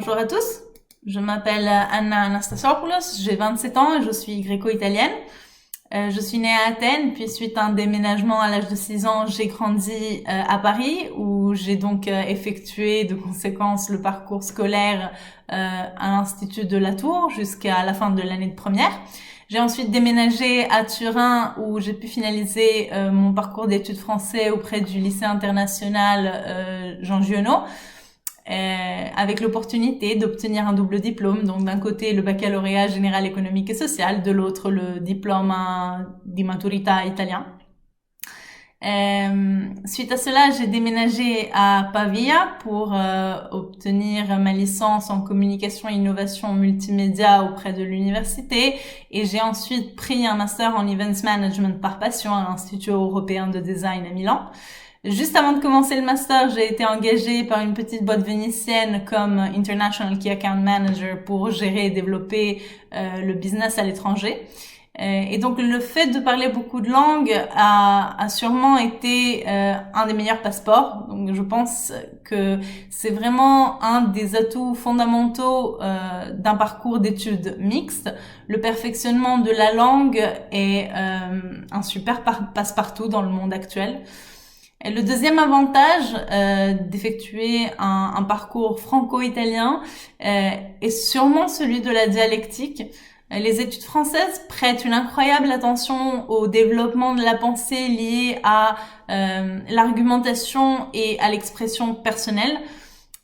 Bonjour à tous, je m'appelle Anna Anastasopoulos, j'ai 27 ans et je suis gréco-italienne. Je suis née à Athènes, puis suite à un déménagement à l'âge de 6 ans, j'ai grandi à Paris où j'ai donc effectué de conséquence le parcours scolaire à l'Institut de la Tour jusqu'à la fin de l'année de première. J'ai ensuite déménagé à Turin où j'ai pu finaliser mon parcours d'études français auprès du lycée international Jean Giono. Avec l'opportunité d'obtenir un double diplôme, donc d'un côté le baccalauréat général économique et social, de l'autre le diplôme di maturità italien. Suite à cela, j'ai déménagé à Pavia pour obtenir ma licence en communication et innovation multimédia auprès de l'université, et j'ai ensuite pris un master en events management par passion à l'Institut européen de design à Milan. Juste avant de commencer le master, j'ai été engagée par une petite boîte vénitienne comme International Key Account Manager pour gérer et développer le business à l'étranger. Et donc le fait de parler beaucoup de langues a sûrement été un des meilleurs passeports. Donc je pense que c'est vraiment un des atouts fondamentaux d'un parcours d'études mixtes. Le perfectionnement de la langue est un super passe-partout dans le monde actuel. Et le deuxième avantage d'effectuer un parcours franco-italien est sûrement celui de la dialectique. Les études françaises prêtent une incroyable attention au développement de la pensée liée à l'argumentation et à l'expression personnelle.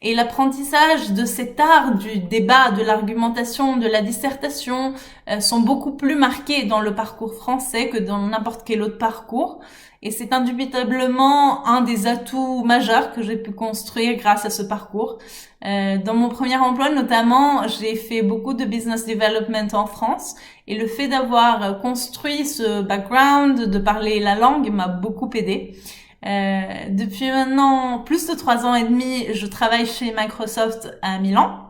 Et l'apprentissage de cet art du débat, de l'argumentation, de la dissertation sont beaucoup plus marqués dans le parcours français que dans n'importe quel autre parcours. Et c'est indubitablement un des atouts majeurs que j'ai pu construire grâce à ce parcours. Dans mon premier emploi notamment, j'ai fait beaucoup de business development en France, et le fait d'avoir construit ce background, de parler la langue, m'a beaucoup aidé. Depuis maintenant plus de 3 ans et demi, je travaille chez Microsoft à Milan,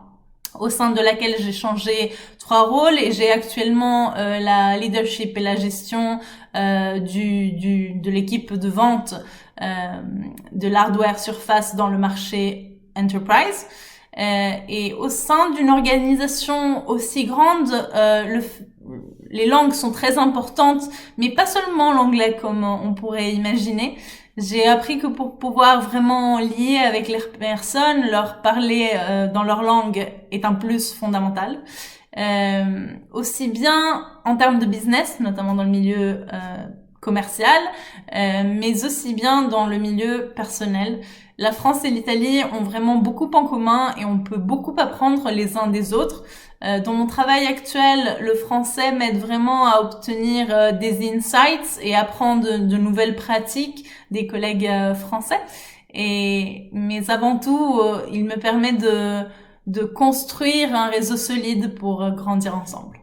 au sein de laquelle j'ai changé 3 rôles, et j'ai actuellement la leadership et la gestion de l'équipe de vente de l'hardware surface dans le marché enterprise. Et au sein d'une organisation aussi grande, les langues sont très importantes, mais pas seulement l'anglais comme on pourrait imaginer. J'ai appris que pour pouvoir vraiment lier avec les personnes, leur parler dans leur langue est un plus fondamental. Aussi bien en termes de business, notamment dans le milieu commercial, mais aussi bien dans le milieu personnel. La France et l'Italie ont vraiment beaucoup en commun et on peut beaucoup apprendre les uns des autres. Dans mon travail actuel, le français m'aide vraiment à obtenir des insights et apprendre de nouvelles pratiques des collègues français. Mais avant tout, il me permet de construire un réseau solide pour grandir ensemble.